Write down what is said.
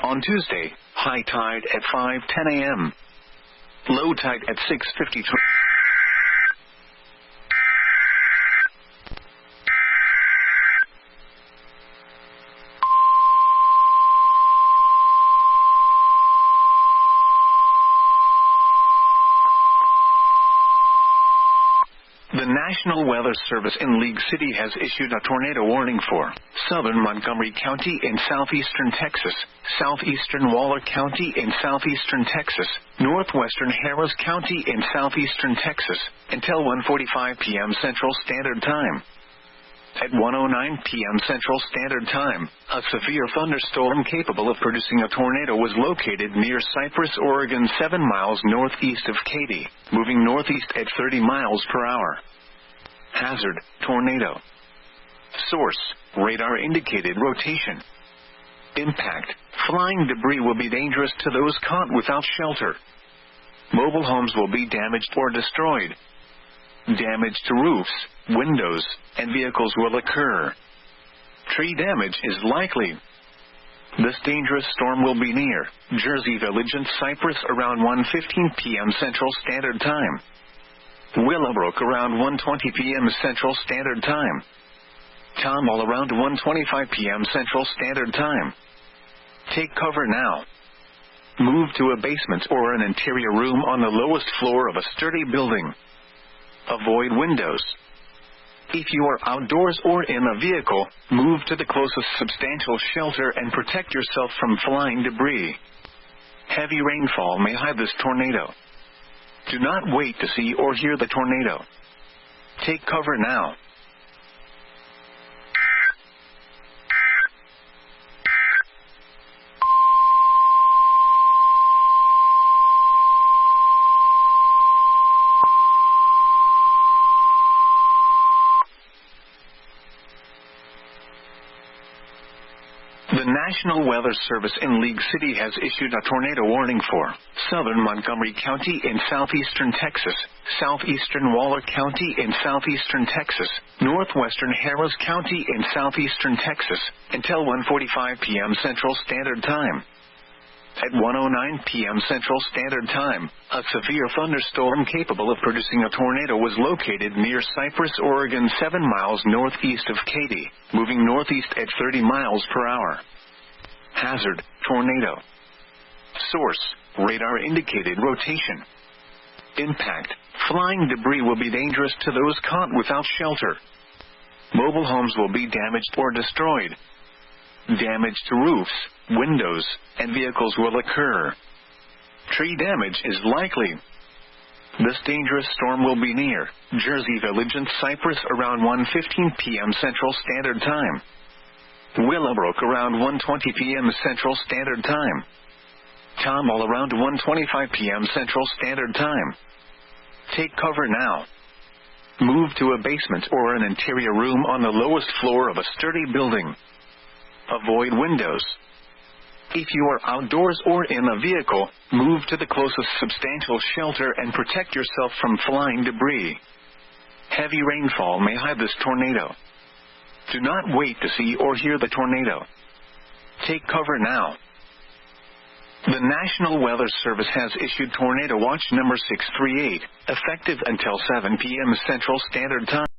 On Tuesday, high tide at 5:10 a.m. Low tide at 6:53. The National Weather Service in League City has issued a tornado warning for southern Montgomery County in southeastern Texas, southeastern Waller County in southeastern Texas, northwestern Harris County in southeastern Texas, until 1:45 p.m. Central Standard Time. At 1:09 p.m. Central Standard Time, a severe thunderstorm capable of producing a tornado was located near Cypress, Oregon, 7 miles northeast of Katy, moving northeast at 30 miles per hour. Hazard, tornado. Source, radar indicated rotation. Impact, flying debris will be dangerous to those caught without shelter. Mobile homes will be damaged or destroyed. Damage to roofs, windows, and vehicles will occur. Tree damage is likely. This dangerous storm will be near Jersey Village and Cypress around 1:15 p.m. Central Standard Time. Willowbrook around 1:20 p.m. Central Standard Time. Tomball around 1:25 p.m. Central Standard Time. Take cover now. Move to a basement or an interior room on the lowest floor of a sturdy building. Avoid windows. If you are outdoors or in a vehicle, move to the closest substantial shelter and protect yourself from flying debris. Heavy rainfall may hide this tornado. Do not wait to see or hear the tornado. Take cover now. The National Weather Service in League City has issued a tornado warning for southern Montgomery County in southeastern Texas, southeastern Waller County in southeastern Texas, northwestern Harris County in southeastern Texas, until 1:45 p.m. Central Standard Time. At 1:09 p.m. Central Standard Time, a severe thunderstorm capable of producing a tornado was located near Cypress, Oregon, 7 miles northeast of Katy, moving northeast at 30 miles per hour. Hazard, tornado. Source, radar indicated rotation. Impact, flying debris will be dangerous to those caught without shelter. Mobile homes will be damaged or destroyed. Damage to roofs, windows, and vehicles will occur. Tree damage is likely. This dangerous storm will be near Jersey Village and Cypress around 1:15 p.m. Central Standard Time. Willowbrook around 1:20 p.m. Central Standard Time. Tomball around 1:25 p.m. Central Standard Time. Take cover now. Move to a basement or an interior room on the lowest floor of a sturdy building. Avoid windows. If you are outdoors or in a vehicle, move to the closest substantial shelter and protect yourself from flying debris. Heavy rainfall may hide this tornado. Do not wait to see or hear the tornado. Take cover now. The National Weather Service has issued Tornado Watch number 638, effective until 7 p.m. Central Standard Time.